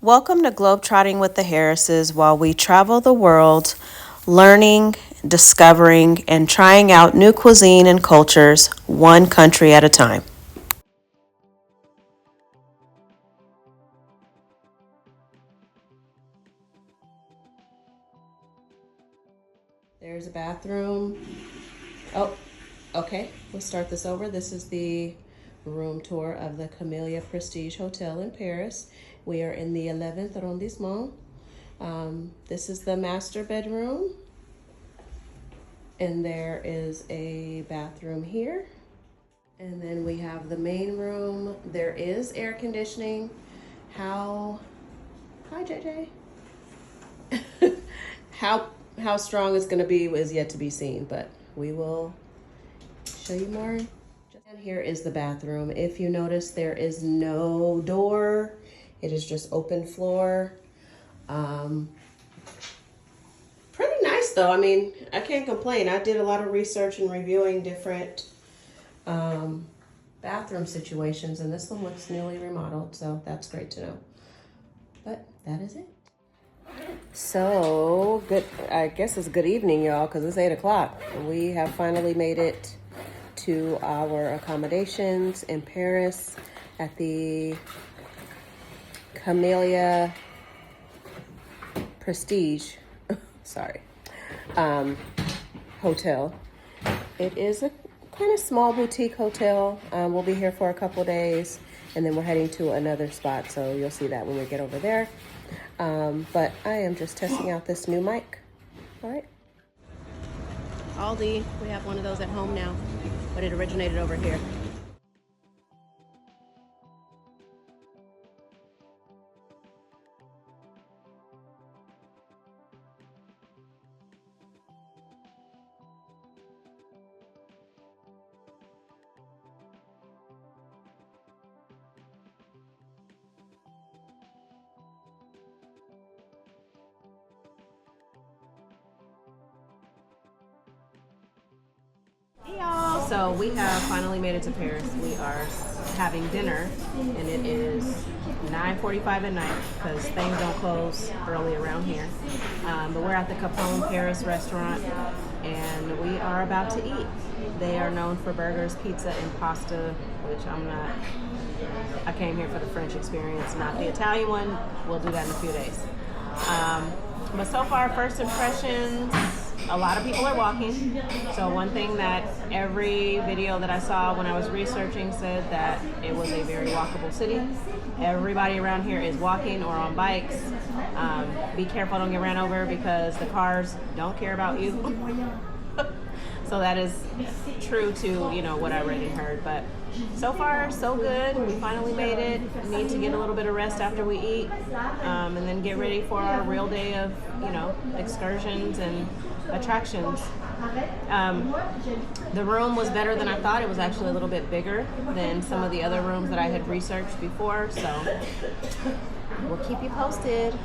Welcome to Globetrotting with the Harrises, while we travel the world, learning, discovering, and trying out new cuisine and cultures, one country at a time. There's a bathroom. Oh, okay. We'll start this over. This is the room tour of the Camellia Prestige Hotel in Paris. We are in the 11th arrondissement. This is the master bedroom. And there is a bathroom here. And then we have the main room. There is air conditioning. Hi JJ. How strong it's gonna be is yet to be seen, but we will show you more. And here is the bathroom. If you notice, there is no door. It is just open floor. Pretty nice though. I mean, I can't complain. I did a lot of research and reviewing different bathroom situations, and this one looks newly remodeled, so that's great to know. But that is it. So good. I guess it's good evening, y'all, because it's 8 o'clock. We have finally made it to our accommodations in Paris at the Camellia Prestige. Sorry. Hotel. It is a kind of small boutique hotel. We'll be here for a couple days, and then we're heading to another spot, so you'll see that when we get over there. But I am just testing out this new mic. All right. Aldi, we have one of those at home now, but it originated over here. Hey y'all, so we have finally made it to Paris. We are having dinner, and it is 9:45 at night because things don't close early around here. But we're at the Capone Paris restaurant, and we are about to eat. They are known for burgers, pizza, and pasta, which I came here for the French experience, not the Italian one. We'll do that in a few days. But so far, first impressions, a lot of people are walking. So one thing that every video that I saw when I was researching said that it was a very walkable city. Everybody around here is walking or on bikes. Be careful, don't get ran over, because the cars don't care about you. So that is true to, what I read and heard. But so far, so good. We finally made it. Need to get a little bit of rest after we eat, and then get ready for our real day of, excursions and attractions. The room was better than I thought. It was actually a little bit bigger than some of the other rooms that I had researched before. So we'll keep you posted.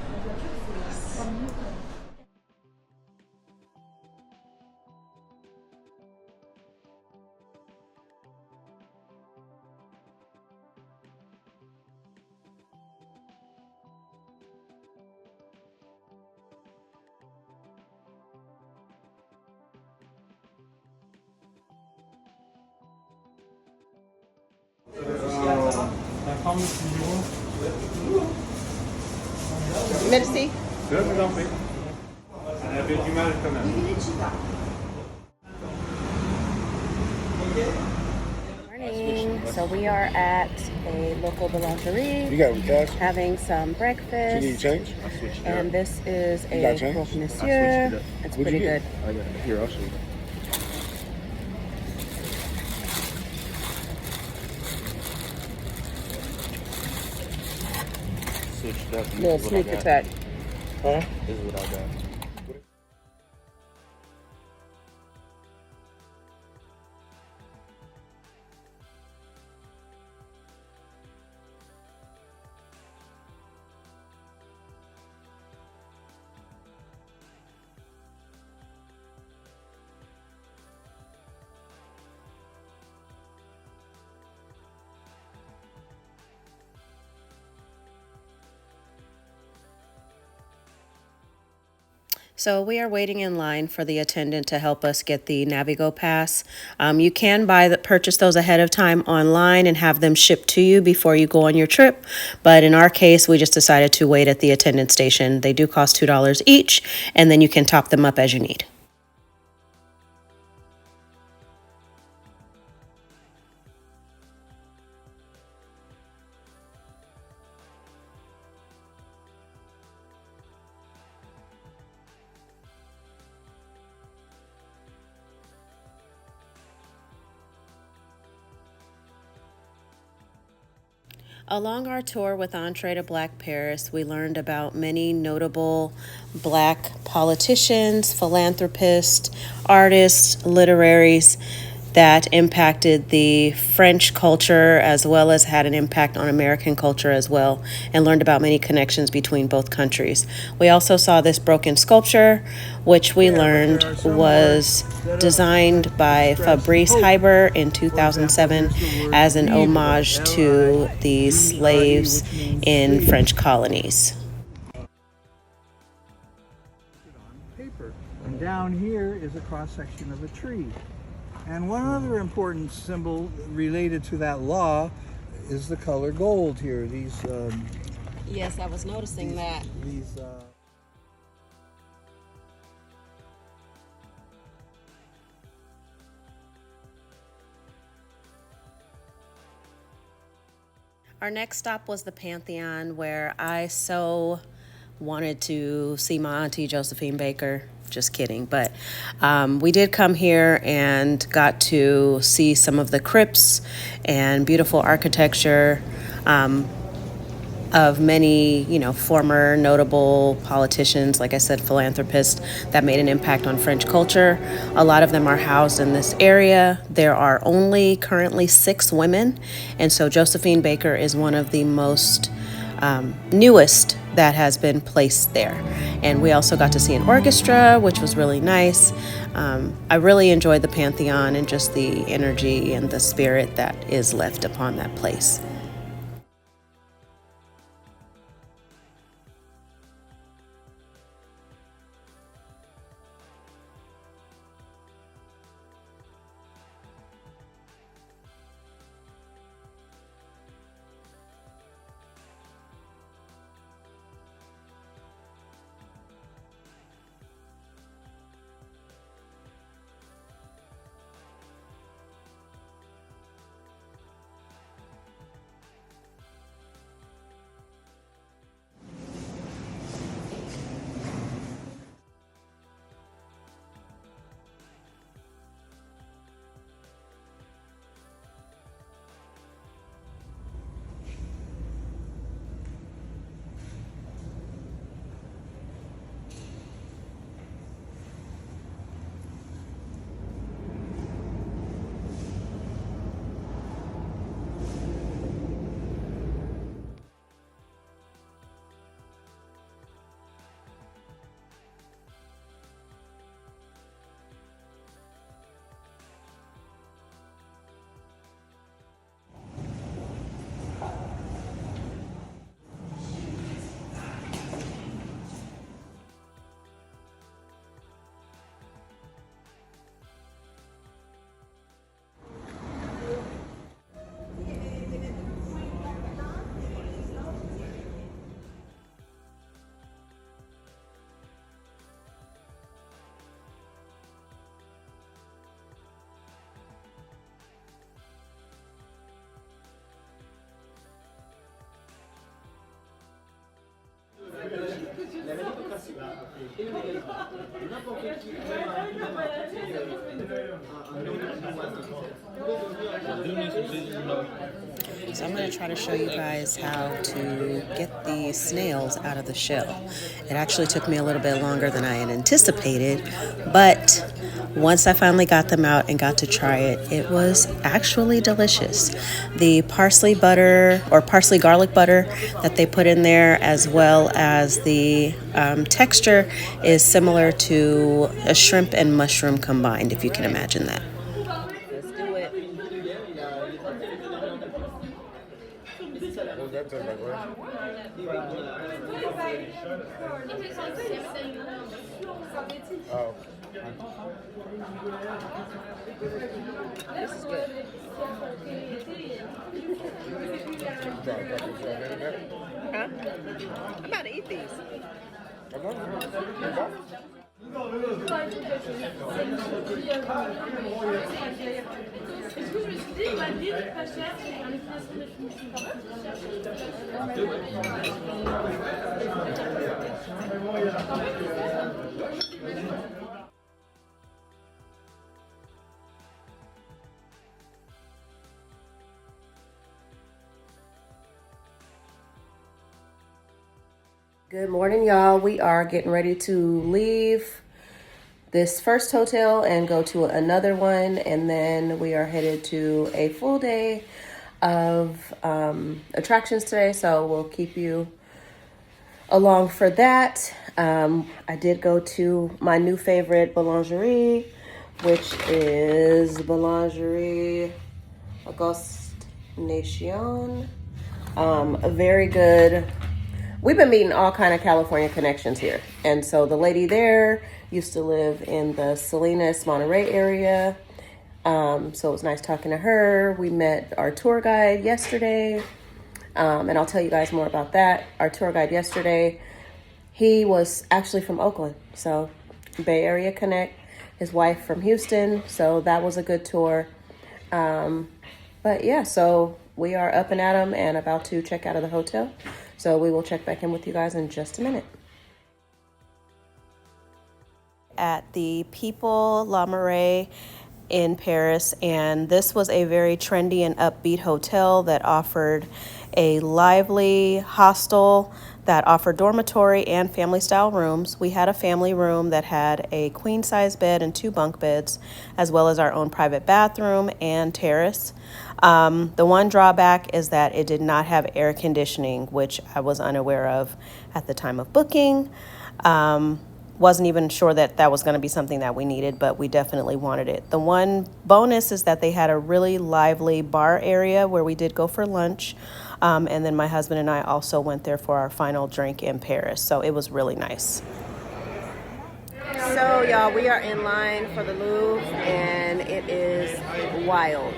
Merci. Je vous en prie. On avait du mal quand même. Morning. So we are at a local boulangerie. You got it with cash? Having some You breakfast. need change? And this is You got a change? croque monsieur. It's What'd pretty you good. get? I got it. Here, I'll show you. Switched it up. This Little is what I sneak got. attack. Huh? This is what I got. So we are waiting in line for the attendant to help us get the Navigo Pass. You can purchase those ahead of time online and have them shipped to you before you go on your trip. But in our case, we just decided to wait at the attendant station. They do cost $2 each, and then you can top them up as you need. Along our tour with Entree to Black Paris, we learned about many notable Black politicians, philanthropists, artists, literaries that impacted the French culture as well as had an impact on American culture as well, and learned about many connections between both countries. We also saw this broken sculpture, which we learned was designed by Fabrice Heiber in 2007 as an homage to the slaves in French colonies. And down here is a cross-section of a tree. And one other important symbol related to that law is the color gold here. Yes, I was noticing that. Our next stop was the Pantheon, where I so wanted to see my auntie Josephine Baker. Just kidding, but we did come here and got to see some of the crypts and beautiful architecture of many, former notable politicians, like I said, philanthropists that made an impact on French culture. A lot of them are housed in this area. There are only currently 6 women, and so Josephine Baker is one of the most newest that has been placed there. And we also got to see an orchestra, which was really nice. I really enjoyed the Pantheon and just the energy and the spirit that is left upon that place. So I'm going to try to show you guys how to get the snails out of the shell. It actually took me a little bit longer than I had anticipated, but once I finally got them out and got to try it, it was actually delicious. The parsley butter or parsley garlic butter that they put in there, as well as the texture, is similar to a shrimp and mushroom combined, if you can imagine that. Let's do it. Oh. This is good. Huh? I'm about to eat these. Good morning, y'all. We are getting ready to leave this first hotel and go to another one, and then we are headed to a full day of attractions today, so we'll keep you along for that. I did go to my new favorite Boulangerie, which is Boulangerie Auguste Nation. A very good. We've been meeting all kind of California connections here. And so the lady there used to live in the Salinas, Monterey area. So it was nice talking to her. We met our tour guide yesterday. And I'll tell you guys more about that. Our tour guide yesterday, he was actually from Oakland. So Bay Area Connect, his wife from Houston. So that was a good tour. But yeah, so we are up and at 'em and about to check out of the hotel. So we will check back in with you guys in just a minute. At the People La Marais in Paris, and this was a very trendy and upbeat hotel that offered a lively hostel that offered dormitory and family style rooms. We had a family room that had a queen size bed and 2 bunk beds, as well as our own private bathroom and terrace. The one drawback is that it did not have air conditioning, which I was unaware of at the time of booking. Wasn't even sure that that was going to be something that we needed, but we definitely wanted it. The one bonus is that they had a really lively bar area where we did go for lunch. And then my husband and I also went there for our final drink in Paris. So it was really nice. So y'all, we are in line for the Louvre and it is wild.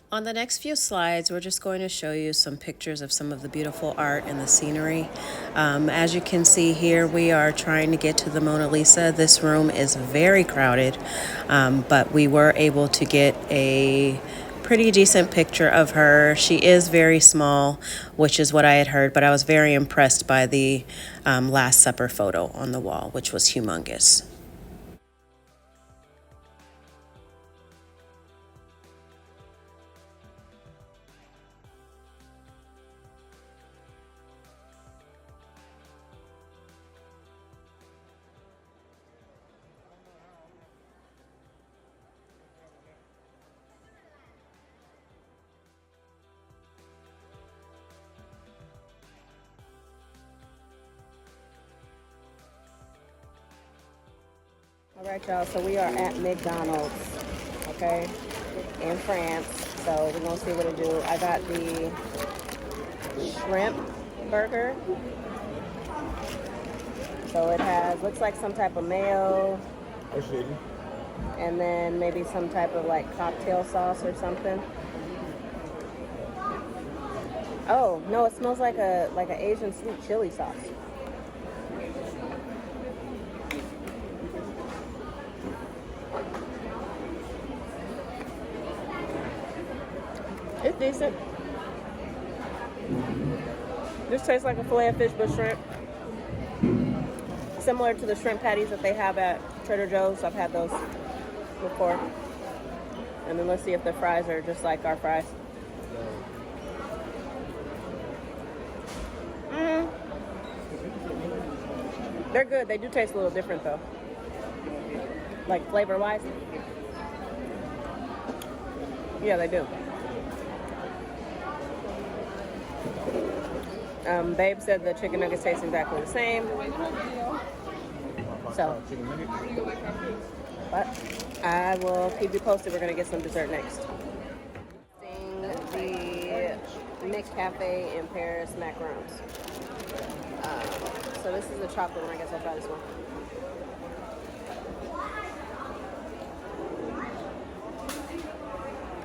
On the next few slides, we're just going to show you some pictures of some of the beautiful art and the scenery. As you can see here, we are trying to get to the Mona Lisa. This room is very crowded, but we were able to get a pretty decent picture of her. She is very small, which is what I had heard, but I was very impressed by the Last Supper photo on the wall, which was humongous. All right, y'all, so we are at McDonald's, okay, in France. So we're gonna see what it do. I got the shrimp burger. So it has, looks like some type of mayo, and then maybe some type of like cocktail sauce or something. Oh, no, it smells like an Asian sweet chili sauce. It's decent. This tastes like a fillet of fish with shrimp. Similar to the shrimp patties that they have at Trader Joe's. I've had those before. And then let's see if the fries are just like our fries. They're good. They do taste a little different though. Like flavor-wise. Yeah, they do. Babe said the chicken nuggets taste exactly the same. So, but I will keep you posted. We're gonna get some dessert next. The Nick Cafe in Paris macarons. So this is the chocolate one. I guess I'll try this one.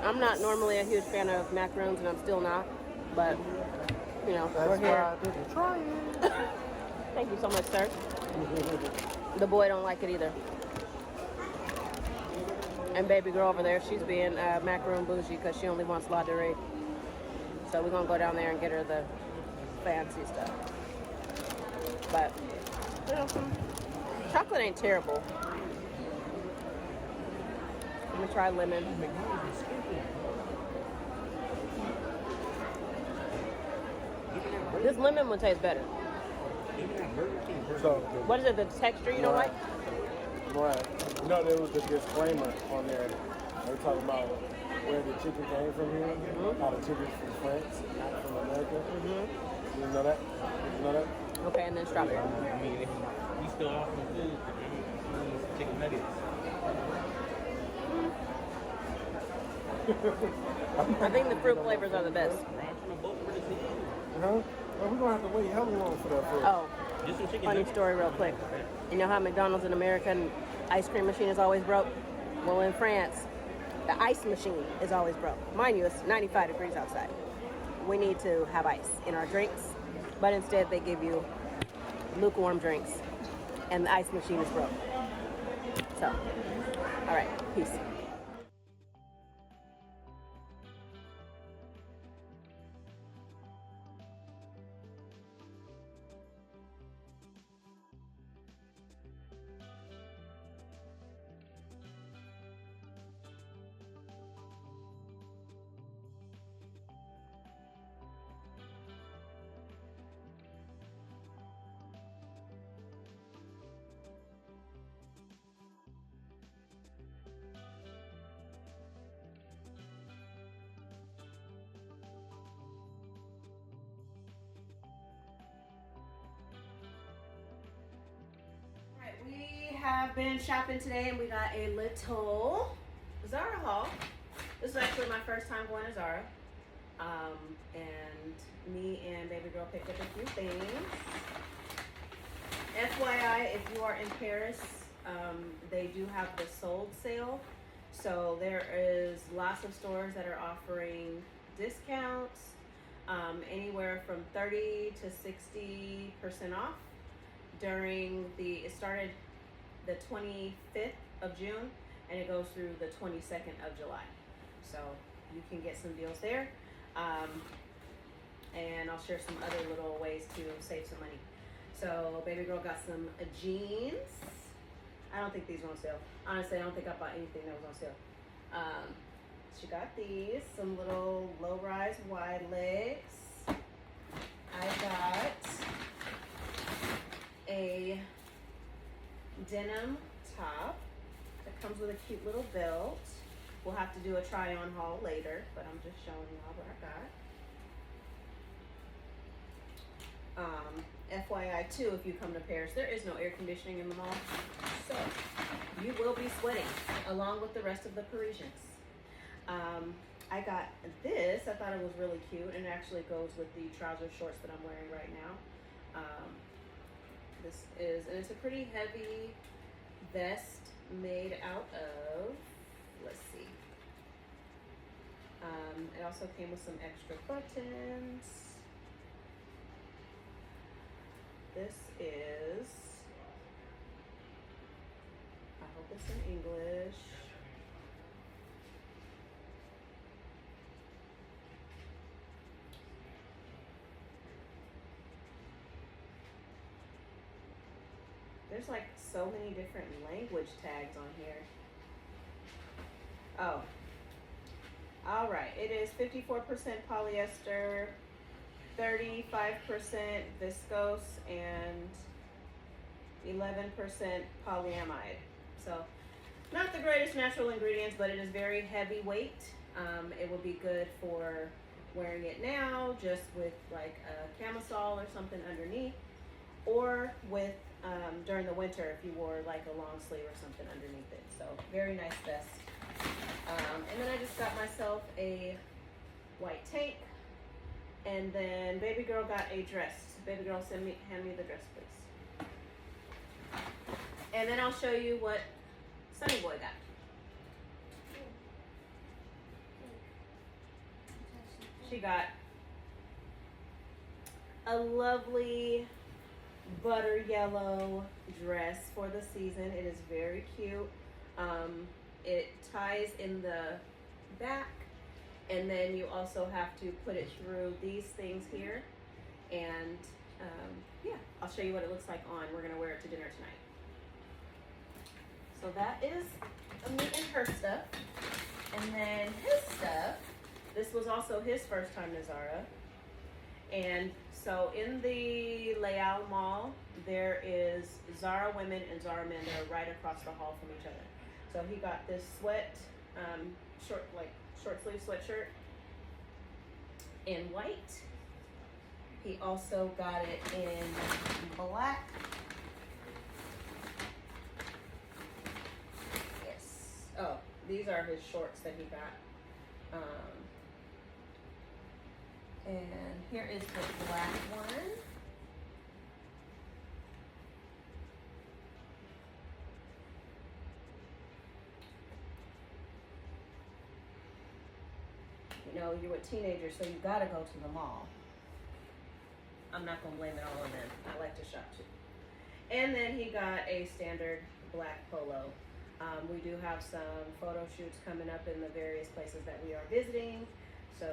I'm not normally a huge fan of macarons, and I'm still not, but you know, we're here. Try it. Thank you so much, sir. The boy don't like it either. And baby girl over there, she's being macaron bougie because she only wants lingerie. So we're gonna go down there and get her the fancy stuff. But you know, chocolate ain't terrible. I'm gonna try lemon. This lemon one tastes better. So, What is it? The texture you don't like? right. You know, there was a disclaimer on there. They were talking about where the chicken came from here. How the chicken's from France, not from America. You know that? You know that? Okay, and then strawberry. I mean, you still offer food, chicken nuggets. I think the fruit flavors are the best. Huh? Well, we're gonna have to wait how long for that food? Oh, funny story real quick. You know how McDonald's in America ice cream machine is always broke? Well, in France, the ice machine is always broke. Mind you, it's 95 degrees outside. We need to have ice in our drinks, but instead they give you lukewarm drinks, and the ice machine is broke. So, all right, peace. We have been shopping today and we got a little Zara haul. This is actually my first time going to Zara. And me and baby girl picked up a few things. FYI, if you are in Paris, they do have the sold sale. So there is lots of stores that are offering discounts, anywhere from 30 to 60% off. It started the 25th of June and it goes through the 22nd of July. So you can get some deals there. And I'll share some other little ways to save some money. So baby girl got some jeans. I don't think these were on sale. Honestly, I don't think I bought anything that was on sale. She got these, some little low-rise wide legs. I got a denim top that comes with a cute little belt. We'll have to do a try-on haul later, but I'm just showing y'all what I got. FYI too, if you come to Paris, there is no air conditioning in the mall, so you will be sweating along with the rest of the Parisians. I got this. I thought it was really cute, and it actually goes with the trouser shorts that I'm wearing right now. And it's a pretty heavy vest made out of, let's see. It also came with some extra buttons. This is, I hope it's in English. There's like so many different language tags on here. Oh, all right. It is 54% polyester, 35% viscose, and 11% polyamide. So not the greatest natural ingredients, but it is very heavyweight. It would be good for wearing it now, just with like a camisole or something underneath, or with during the winter if you wore like a long sleeve or something underneath it. So very nice vest. And then I just got myself a white tank, and then baby girl got a dress. Baby girl, hand me the dress, please. And then I'll show you what Sunny Boy got. She got a lovely butter yellow dress for the season. It is very cute. It ties in the back, and then you also have to put it through these things here. And yeah, I'll show you what it looks like on. We're gonna wear it to dinner tonight. So that is me and her stuff. And then his stuff, this was also his first time to Zara. And so in the Leal Mall, there is Zara Women and Zara Men that are right across the hall from each other. So he got this short sleeve sweatshirt in white. He also got it in black. Yes. Oh, these are his shorts that he got. And here is the black one. You know, you're a teenager, so you gotta go to the mall. I'm not gonna blame it all on them. I like to shop too. And then he got a standard black polo. We do have some photo shoots coming up in the various places that we are visiting, so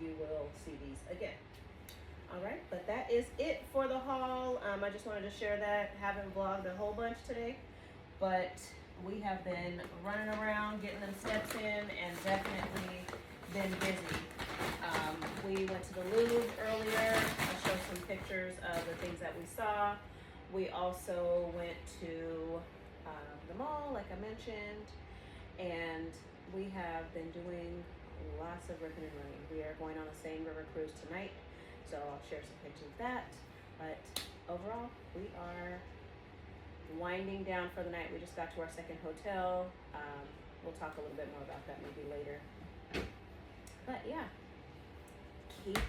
you will see these again. All right, but that is it for the haul. I just wanted to share that. Haven't vlogged a whole bunch today, but we have been running around getting them steps in and definitely been busy. We went to the Louvre earlier. I'll show some pictures of the things that we saw. We also went to the mall, like I mentioned, and we have been doing lots of ripping and running. We are going on a Seine River cruise tonight, so I'll share some pictures of that. But overall, we are winding down for the night. We just got to our second hotel. We'll talk a little bit more about that maybe later. But yeah, keep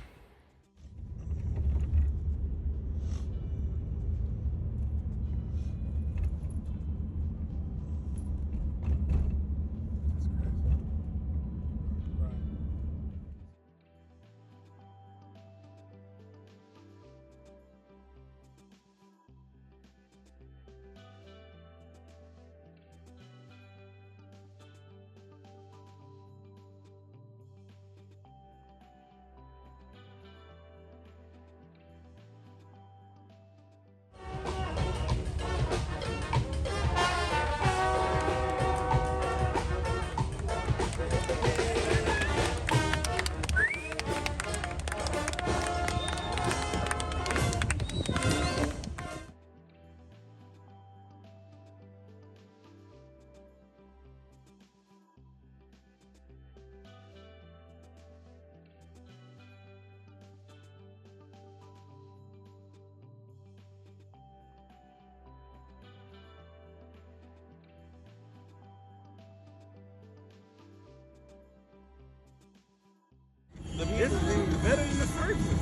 in the first place?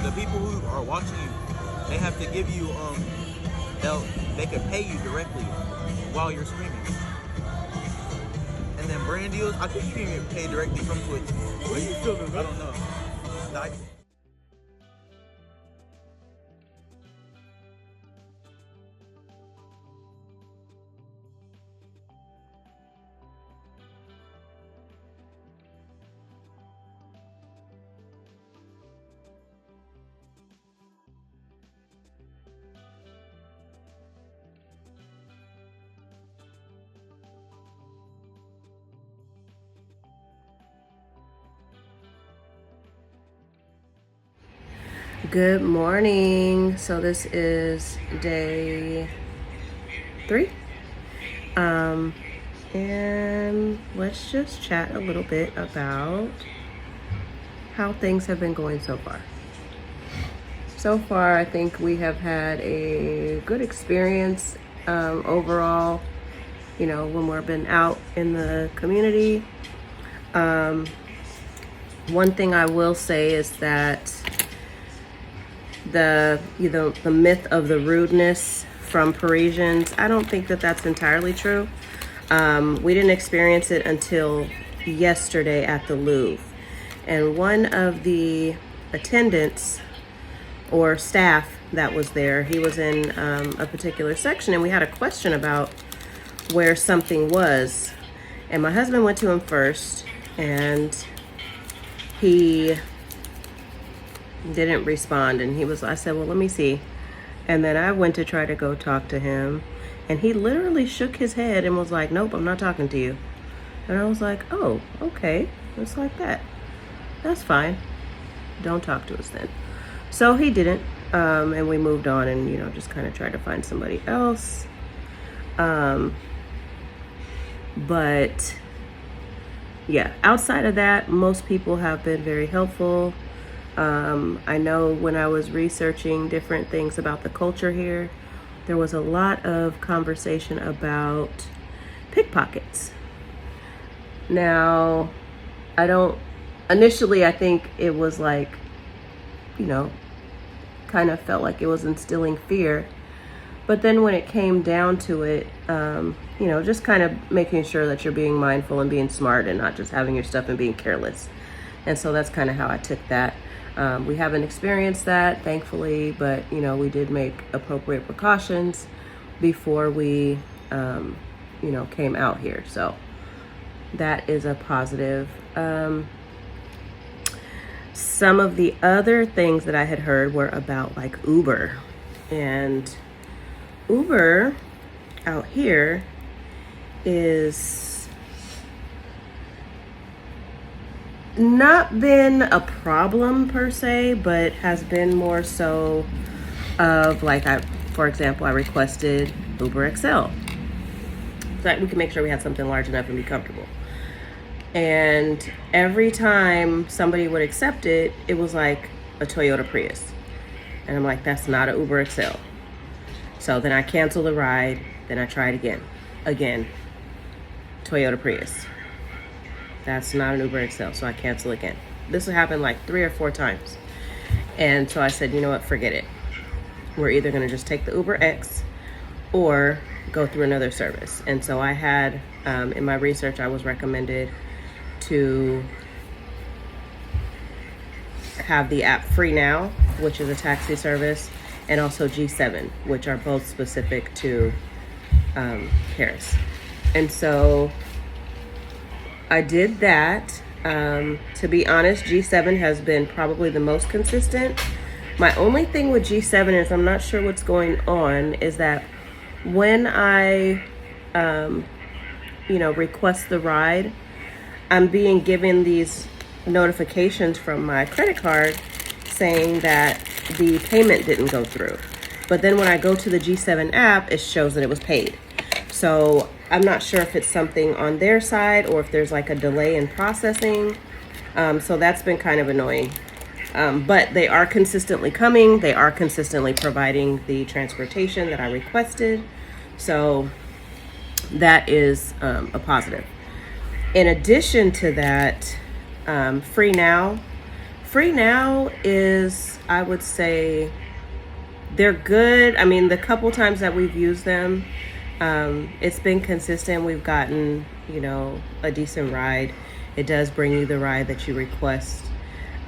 The people who are watching you, they have to give you they could pay you directly while you're streaming. And then brand deals, I think you can get paid directly from Twitch. What are you feeling, I don't know. Like, Good morning. So this is day 3. And let's just chat a little bit about how things have been going so far. So far, I think we have had a good experience overall, you know, when we've been out in the community. One thing I will say is that the myth of the rudeness from Parisians, I don't think that that's entirely true. We didn't experience it until yesterday at the Louvre, and one of the attendants or staff that was there, he was in a particular section, and we had a question about where something was, and my husband went to him first, and he didn't respond, and I said, well, let me see. And then I went to try to go talk to him, and he literally shook his head and was like, nope, I'm not talking to you. And I was like, oh, okay, it's like that. That's fine. Don't talk to us then. So he didn't, and we moved on and, you know, just kind of tried to find somebody else. But yeah, outside of that, most people have been very helpful. I know when I was researching different things about the culture here, there was a lot of conversation about pickpockets. Now, initially I think it was like, you know, kind of felt like it was instilling fear. But then when it came down to it, you know, just kind of making sure that you're being mindful and being smart and not just having your stuff and being careless. And so that's kind of how I took that. We haven't experienced that, thankfully, but, you know, we did make appropriate precautions before we, you know, came out here. So that is a positive. Some of the other things that I had heard were about like Uber, and Uber out here is not been a problem per se, but has been more so of like, for example, I requested Uber XL so that we can make sure we had something large enough and be comfortable. And every time somebody would accept it, it was like a Toyota Prius. And I'm like, that's not an Uber XL. So then I canceled the ride, then I tried again, Toyota Prius. That's not an Uber XL, so I cancel again. This will happen like 3 or 4 times. And so I said, you know what, forget it. We're either gonna just take the Uber X or go through another service. And so I had, in my research, I was recommended to have the app Free Now, which is a taxi service, and also G7, which are both specific to Paris. And so I did that. To be honest, G7 has been probably the most consistent. My only thing with G7 is I'm not sure what's going on, is that when I, you know, request the ride, I'm being given these notifications from my credit card saying that the payment didn't go through. But then when I go to the G7 app, it shows that it was paid. So I'm not sure if it's something on their side or if there's like a delay in processing. So that's been kind of annoying. But they are consistently coming. They are consistently providing the transportation that I requested. So that is a positive. In addition to that, Free Now. Free Now is, I would say, they're good. I mean, the couple times that we've used them, it's been consistent. We've gotten, you know, a decent ride. It does bring you the ride that you request.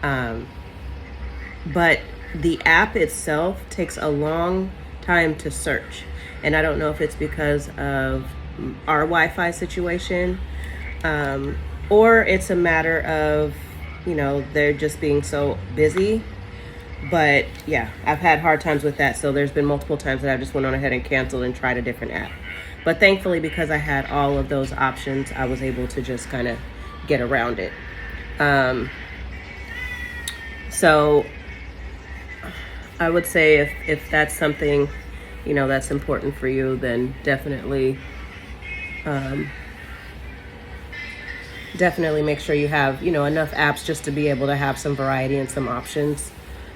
But the app itself takes a long time to search. And I don't know if it's because of our Wi-Fi situation, or it's a matter of, you know, they're just being so busy. But yeah, I've had hard times with that. So there's been multiple times that I just went on ahead and canceled and tried a different app. But thankfully, because I had all of those options, I was able to just kind of get around it. So I would say if that's something, you know, that's important for you, then definitely make sure you have, you know, enough apps just to be able to have some variety and some options.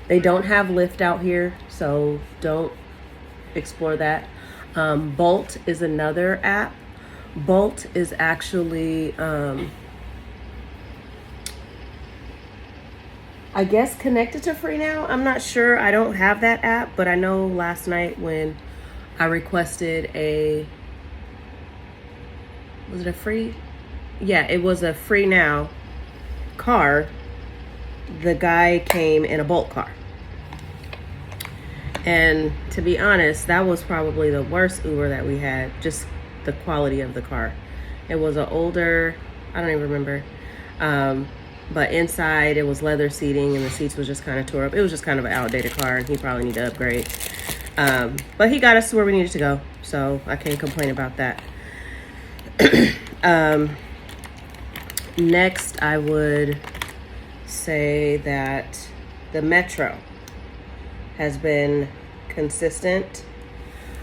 They don't have Lyft out here, so don't explore that. Bolt is another app. Bolt is actually, I guess, connected to Free Now. I'm not sure. I don't have that app, but I know last night when I requested was it a free? Yeah, it was a Free Now car. The guy came in a Bolt car. And to be honest, that was probably the worst Uber that we had, just the quality of the car. It was an older, I don't even remember, but inside it was leather seating and the seats was just kind of tore up. It was just kind of an outdated car and he probably needed to upgrade. But he got us to where we needed to go, so I can't complain about that. Next, I would say that the Metro has been consistent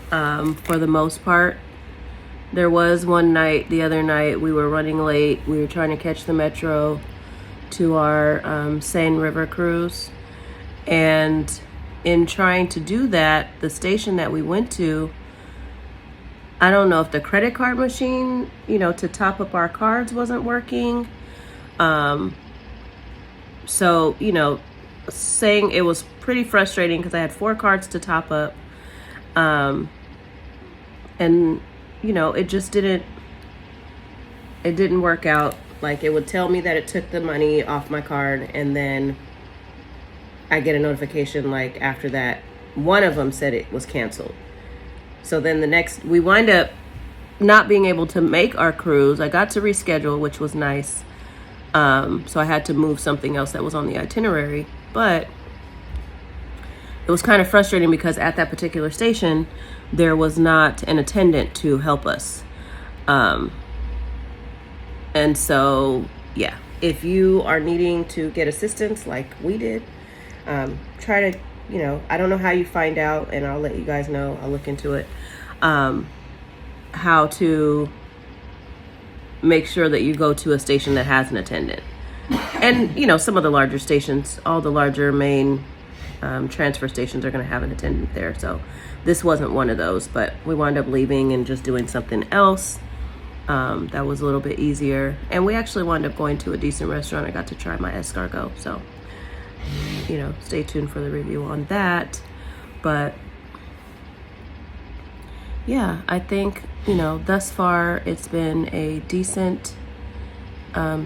for the most part. There was one night, the other night, we were running late. We were trying to catch the Metro to our Seine River cruise. And in trying to do that, the station that we went to, I don't know if the credit card machine, you know, to top up our cards wasn't working. So, you know, saying it was pretty frustrating because I had 4 cards to top up. And, you know, it didn't work out. Like, it would tell me that it took the money off my card, and then I get a notification like after that, one of them said it was canceled. So then we wind up not being able to make our cruise. I got to reschedule, which was nice. So I had to move something else that was on the itinerary, but it was kind of frustrating because at that particular station, there was not an attendant to help us. And so, yeah, if you are needing to get assistance like we did, try to, you know, I don't know how you find out, and I'll let you guys know, I'll look into it, how to make sure that you go to a station that has an attendant. And, you know, some of the larger stations, all the larger main transfer stations are going to have an attendant there. So this wasn't one of those, but we wound up leaving and just doing something else that was a little bit easier. And we actually wound up going to a decent restaurant. I got to try my escargot. So, you know, stay tuned for the review on that. But yeah, I think, you know, thus far it's been a decent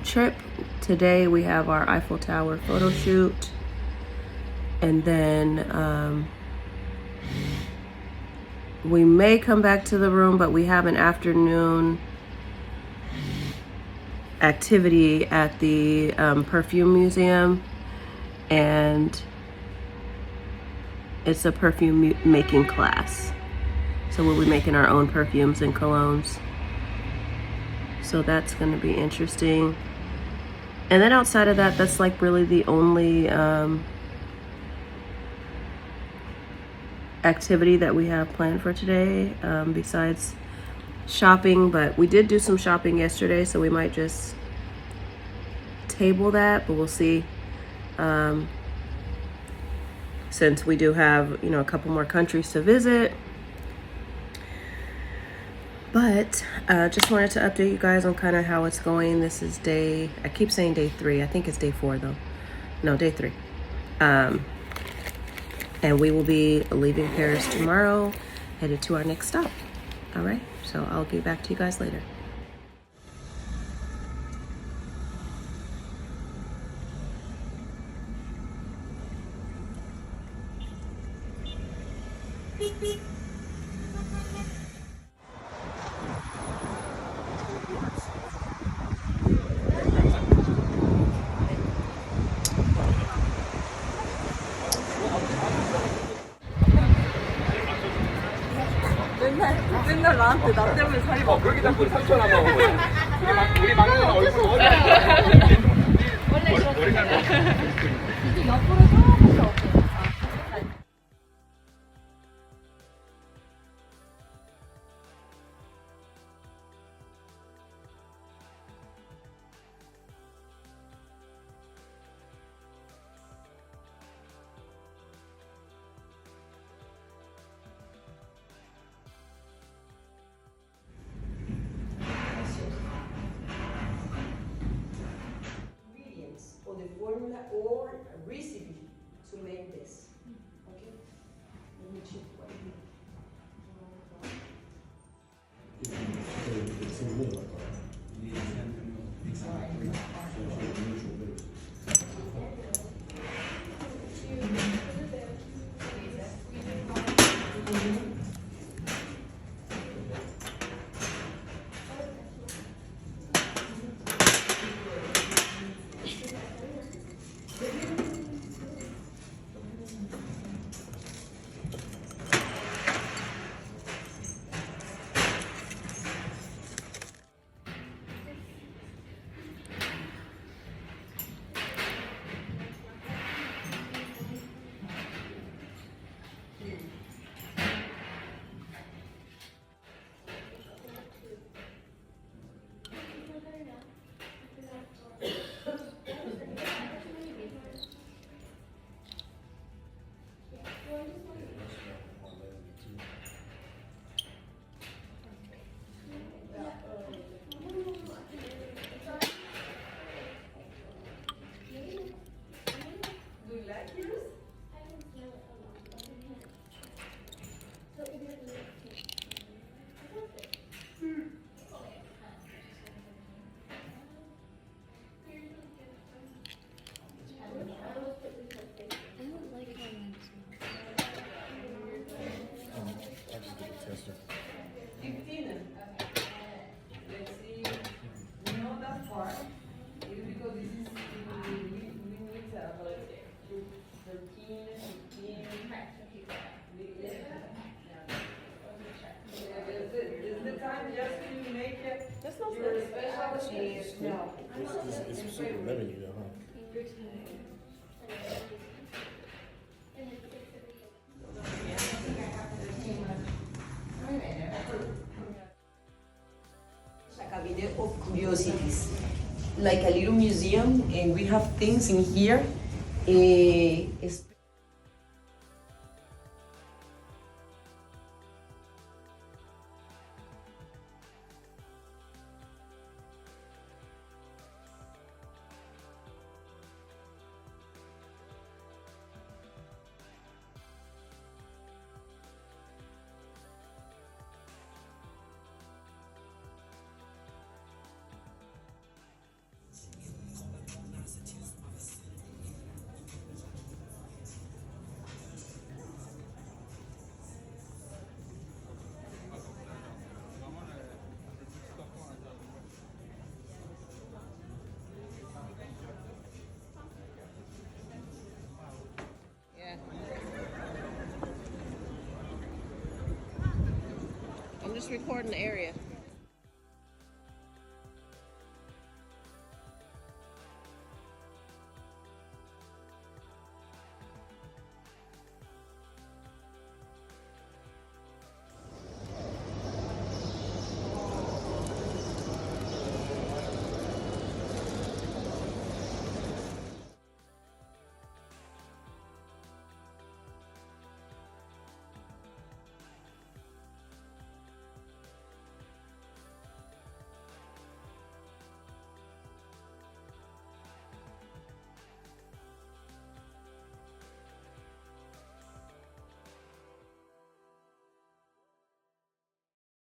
trip. Today we have our Eiffel Tower photo shoot, and then we may come back to the room, but we have an afternoon activity at the perfume museum, and it's a perfume making class. So we'll be making our own perfumes and colognes. So that's going to be interesting. And then outside of that, that's like really the only activity that we have planned for today, besides shopping. But we did do some shopping yesterday, so we might just table that, but we'll see. Since we do have, you know, a couple more countries to visit. But just wanted to update you guys on kind of how it's going. This is day, I keep saying day 3. I think it's day 4 though. No, day 3. And we will be leaving Paris tomorrow, headed to our next stop. All right, so I'll get back to you guys later. 맨날 나한테 나 때문에 살이 막 그렇게 자꾸 상처나 먹어. 우리 막내는 얼굴 원래 이게 옆으로 조금씩 없어. Or the formula or a recipe to make this. Okay? Let me check what it is. It's super lemony though, huh? A cabinet of curiosities, like a little museum, and we have things in here. I'm just recording the area.